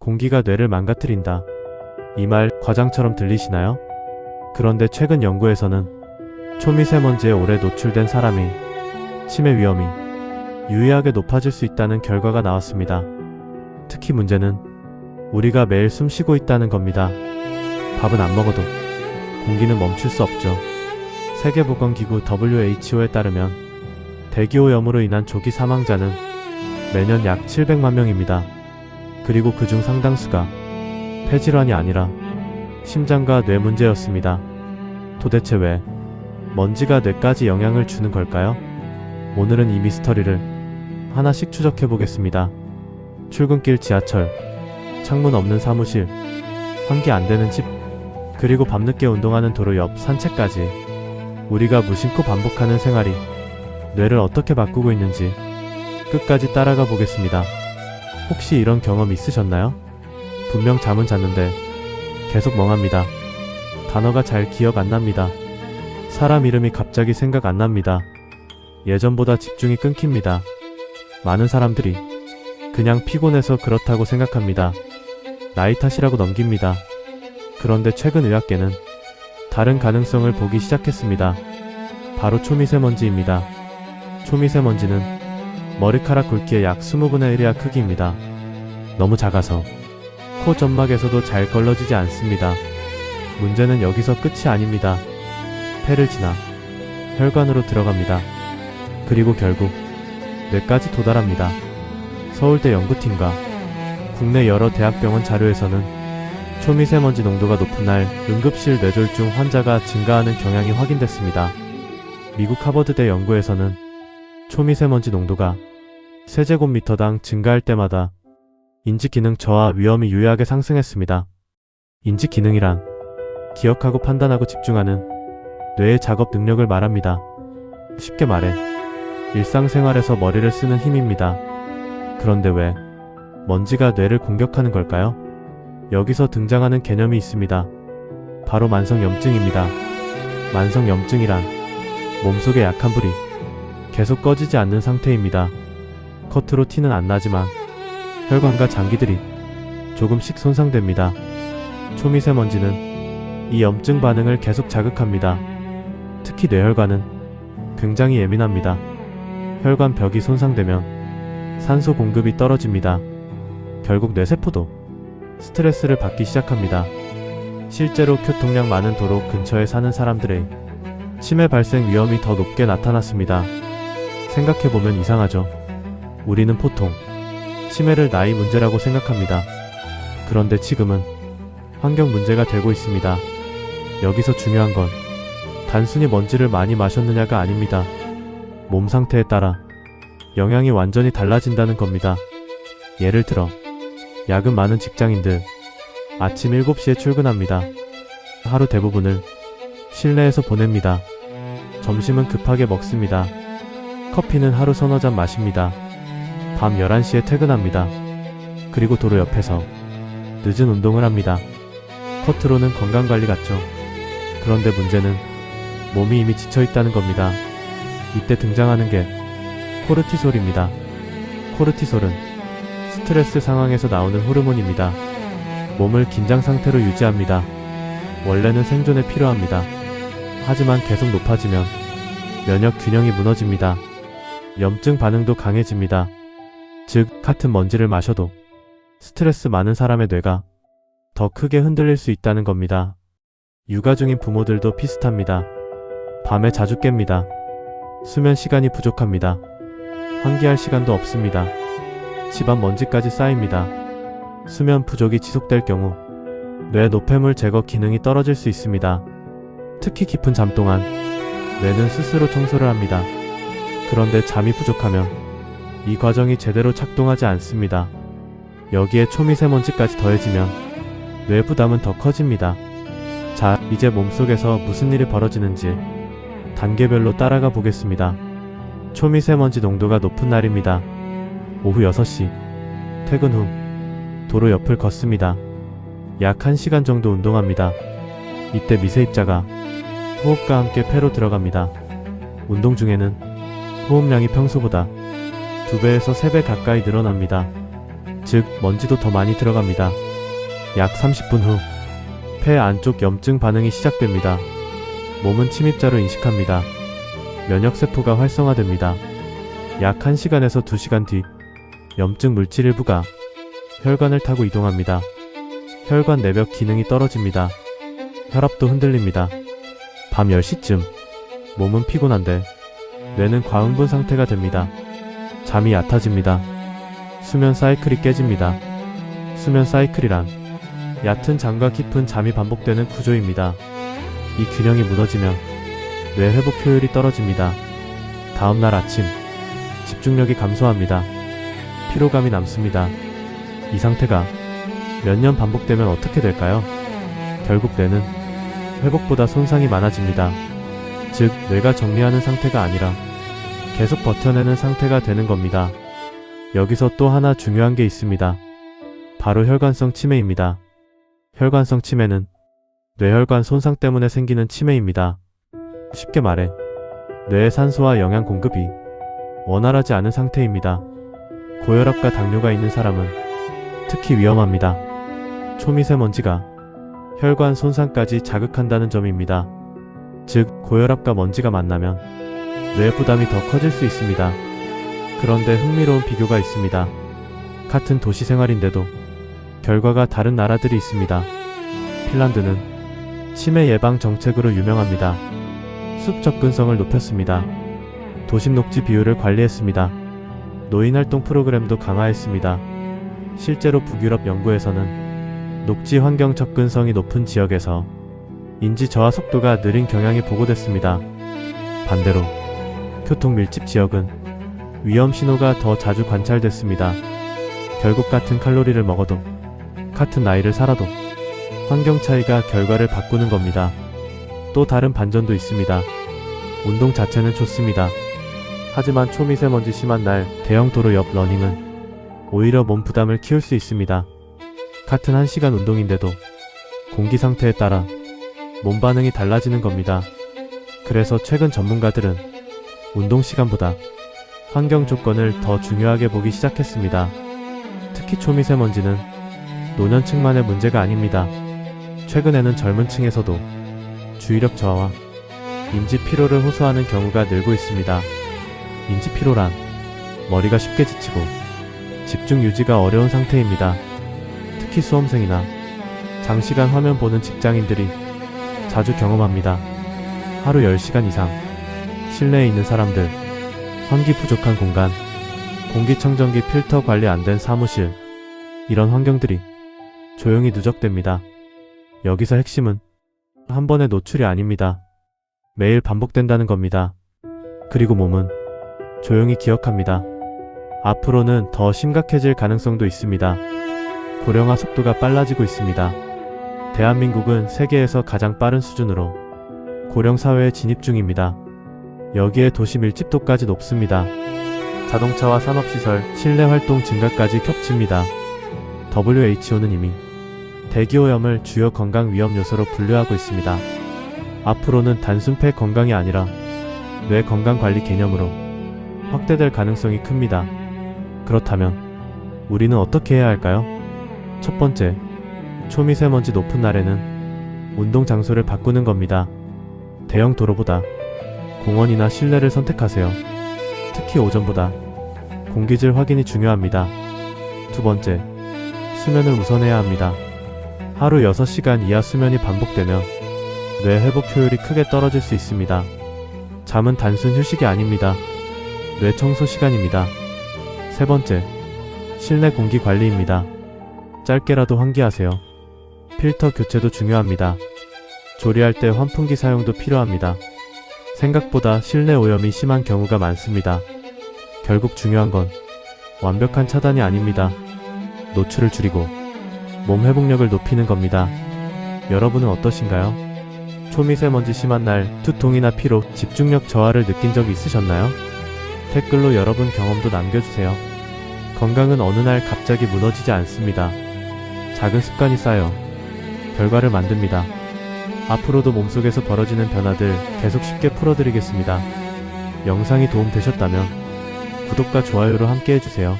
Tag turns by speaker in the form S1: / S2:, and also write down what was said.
S1: 공기가 뇌를 망가뜨린다. 이 말 과장처럼 들리시나요? 그런데 최근 연구에서는 초미세먼지에 오래 노출된 사람이 치매 위험이 유의하게 높아질 수 있다는 결과가 나왔습니다. 특히 문제는 우리가 매일 숨 쉬고 있다는 겁니다. 밥은 안 먹어도 공기는 멈출 수 없죠. 세계보건기구 WHO에 따르면 대기오염으로 인한 조기 사망자는 매년 약 700만 명입니다. 그리고 그중 상당수가 폐질환이 아니라 심장과 뇌 문제였습니다. 도대체 왜 먼지가 뇌까지 영향을 주는 걸까요? 오늘은 이 미스터리를 하나씩 추적해 보겠습니다. 출근길 지하철, 창문 없는 사무실, 환기 안 되는 집, 그리고 밤늦게 운동하는 도로 옆 산책까지 우리가 무심코 반복하는 생활이 뇌를 어떻게 바꾸고 있는지 끝까지 따라가 보겠습니다. 혹시 이런 경험 있으셨나요? 분명 잠은 잤는데 계속 멍합니다. 단어가 잘 기억 안 납니다. 사람 이름이 갑자기 생각 안 납니다. 예전보다 집중이 끊깁니다. 많은 사람들이 그냥 피곤해서 그렇다고 생각합니다. 나이 탓이라고 넘깁니다. 그런데 최근 의학계는 다른 가능성을 보기 시작했습니다. 바로 초미세먼지입니다. 초미세먼지는 머리카락 굵기의 약 20분의 1이야 크기입니다. 너무 작아서 코 점막에서도 잘 걸러지지 않습니다. 문제는 여기서 끝이 아닙니다. 폐를 지나 혈관으로 들어갑니다. 그리고 결국 뇌까지 도달합니다. 서울대 연구팀과 국내 여러 대학병원 자료에서는 초미세먼지 농도가 높은 날 응급실 뇌졸중 환자가 증가하는 경향이 확인됐습니다. 미국 하버드대 연구에서는 초미세먼지 농도가 세제곱미터당 증가할 때마다 인지기능 저하 위험이 유의하게 상승했습니다. 인지기능이란 기억하고 판단하고 집중하는 뇌의 작업 능력을 말합니다. 쉽게 말해 일상생활에서 머리를 쓰는 힘입니다. 그런데 왜 먼지가 뇌를 공격하는 걸까요? 여기서 등장하는 개념이 있습니다. 바로 만성염증입니다. 만성염증이란 몸속의 약한 불이 계속 꺼지지 않는 상태입니다. 겉으로 티는 안 나지만 혈관과 장기들이 조금씩 손상됩니다. 초미세먼지는 이 염증 반응을 계속 자극합니다. 특히 뇌혈관은 굉장히 예민합니다. 혈관 벽이 손상되면 산소 공급이 떨어집니다. 결국 뇌세포도 스트레스를 받기 시작합니다. 실제로 교통량 많은 도로 근처에 사는 사람들의 치매 발생 위험이 더 높게 나타났습니다. 생각해보면 이상하죠? 우리는 보통 치매를 나이 문제라고 생각합니다. 그런데 지금은 환경 문제가 되고 있습니다. 여기서 중요한 건 단순히 먼지를 많이 마셨느냐가 아닙니다. 몸 상태에 따라 영향이 완전히 달라진다는 겁니다. 예를 들어 야근 많은 직장인들 아침 7시에 출근합니다. 하루 대부분을 실내에서 보냅니다. 점심은 급하게 먹습니다. 커피는 하루 서너 잔 마십니다. 밤 11시에 퇴근합니다. 그리고 도로 옆에서 늦은 운동을 합니다. 겉으로는 건강관리 같죠. 그런데 문제는 몸이 이미 지쳐있다는 겁니다. 이때 등장하는 게 코르티솔입니다. 코르티솔은 스트레스 상황에서 나오는 호르몬입니다. 몸을 긴장 상태로 유지합니다. 원래는 생존에 필요합니다. 하지만 계속 높아지면 면역 균형이 무너집니다. 염증 반응도 강해집니다. 즉, 같은 먼지를 마셔도 스트레스 많은 사람의 뇌가 더 크게 흔들릴 수 있다는 겁니다. 육아 중인 부모들도 비슷합니다. 밤에 자주 깹니다. 수면 시간이 부족합니다. 환기할 시간도 없습니다. 집안 먼지까지 쌓입니다. 수면 부족이 지속될 경우 뇌 노폐물 제거 기능이 떨어질 수 있습니다. 특히 깊은 잠 동안 뇌는 스스로 청소를 합니다. 그런데 잠이 부족하면 이 과정이 제대로 작동하지 않습니다. 여기에 초미세먼지까지 더해지면 뇌 부담은 더 커집니다. 자, 이제 몸속에서 무슨 일이 벌어지는지 단계별로 따라가 보겠습니다. 초미세먼지 농도가 높은 날입니다. 오후 6시 퇴근 후 도로 옆을 걷습니다. 약 1시간 정도 운동합니다. 이때 미세입자가 호흡과 함께 폐로 들어갑니다. 운동 중에는 호흡량이 평소보다 2배에서 3배 가까이 늘어납니다. 즉 먼지도 더 많이 들어갑니다. 약 30분 후 폐 안쪽 염증 반응이 시작됩니다. 몸은 침입자로 인식합니다. 면역세포가 활성화됩니다. 약 1시간에서 2시간 뒤 염증 물질 일부가 혈관을 타고 이동합니다. 혈관 내벽 기능이 떨어집니다. 혈압도 흔들립니다. 밤 10시쯤 몸은 피곤한데 뇌는 과흥분 상태가 됩니다. 잠이 얕아집니다. 수면 사이클이 깨집니다. 수면 사이클이란 얕은 잠과 깊은 잠이 반복되는 구조입니다. 이 균형이 무너지면 뇌 회복 효율이 떨어집니다. 다음날 아침 집중력이 감소합니다. 피로감이 남습니다. 이 상태가 몇 년 반복되면 어떻게 될까요? 결국 뇌는 회복보다 손상이 많아집니다. 즉 뇌가 정리하는 상태가 아니라 계속 버텨내는 상태가 되는 겁니다. 여기서 또 하나 중요한 게 있습니다. 바로 혈관성 치매입니다. 혈관성 치매는 뇌혈관 손상 때문에 생기는 치매입니다. 쉽게 말해 뇌의 산소와 영양 공급이 원활하지 않은 상태입니다. 고혈압과 당뇨가 있는 사람은 특히 위험합니다. 초미세먼지가 혈관 손상까지 자극한다는 점입니다. 즉 고혈압과 먼지가 만나면 뇌 부담이 더 커질 수 있습니다. 그런데 흥미로운 비교가 있습니다. 같은 도시 생활인데도 결과가 다른 나라들이 있습니다. 핀란드는 치매 예방 정책으로 유명합니다. 숲 접근성을 높였습니다. 도심 녹지 비율을 관리했습니다. 노인활동 프로그램도 강화했습니다. 실제로 북유럽 연구에서는 녹지 환경 접근성이 높은 지역에서 인지 저하 속도가 느린 경향이 보고됐습니다. 반대로 교통 밀집 지역은 위험 신호가 더 자주 관찰됐습니다. 결국 같은 칼로리를 먹어도 같은 나이를 살아도 환경 차이가 결과를 바꾸는 겁니다. 또 다른 반전도 있습니다. 운동 자체는 좋습니다. 하지만 초미세먼지 심한 날 대형 도로 옆 러닝은 오히려 몸 부담을 키울 수 있습니다. 같은 1시간 운동인데도 공기 상태에 따라 몸 반응이 달라지는 겁니다. 그래서 최근 전문가들은 운동 시간보다 환경 조건을 더 중요하게 보기 시작했습니다. 특히 초미세먼지는 노년층만의 문제가 아닙니다. 최근에는 젊은 층에서도 주의력 저하와 인지 피로를 호소하는 경우가 늘고 있습니다. 인지 피로란 머리가 쉽게 지치고 집중 유지가 어려운 상태입니다. 특히 수험생이나 장시간 화면 보는 직장인들이 자주 경험합니다. 하루 10시간 이상 실내에 있는 사람들, 환기 부족한 공간, 공기청정기 필터 관리 안 된 사무실, 이런 환경들이 조용히 누적됩니다. 여기서 핵심은 한 번의 노출이 아닙니다. 매일 반복된다는 겁니다. 그리고 몸은 조용히 기억합니다. 앞으로는 더 심각해질 가능성도 있습니다. 고령화 속도가 빨라지고 있습니다. 대한민국은 세계에서 가장 빠른 수준으로 고령 사회에 진입 중입니다. 여기에 도시 밀집도까지 높습니다. 자동차와 산업시설, 실내 활동 증가까지 겹칩니다. WHO는 이미 대기오염을 주요 건강 위험 요소로 분류하고 있습니다. 앞으로는 단순 폐 건강이 아니라 뇌 건강 관리 개념으로 확대될 가능성이 큽니다. 그렇다면 우리는 어떻게 해야 할까요? 첫 번째, 초미세먼지 높은 날에는 운동 장소를 바꾸는 겁니다. 대형 도로보다 공원이나 실내를 선택하세요. 특히 오전보다 공기질 확인이 중요합니다. 두 번째, 수면을 우선해야 합니다. 하루 6시간 이하 수면이 반복되면 뇌 회복 효율이 크게 떨어질 수 있습니다. 잠은 단순 휴식이 아닙니다. 뇌 청소 시간입니다. 세 번째, 실내 공기 관리입니다. 짧게라도 환기하세요. 필터 교체도 중요합니다. 조리할 때 환풍기 사용도 필요합니다. 생각보다 실내 오염이 심한 경우가 많습니다. 결국 중요한 건 완벽한 차단이 아닙니다. 노출을 줄이고 몸 회복력을 높이는 겁니다. 여러분은 어떠신가요? 초미세먼지 심한 날 두통이나 피로, 집중력 저하를 느낀 적 있으셨나요? 댓글로 여러분 경험도 남겨주세요. 건강은 어느 날 갑자기 무너지지 않습니다. 작은 습관이 쌓여 결과를 만듭니다. 앞으로도 몸속에서 벌어지는 변화들 계속 쉽게 풀어드리겠습니다. 영상이 도움되셨다면 구독과 좋아요로 함께 해주세요.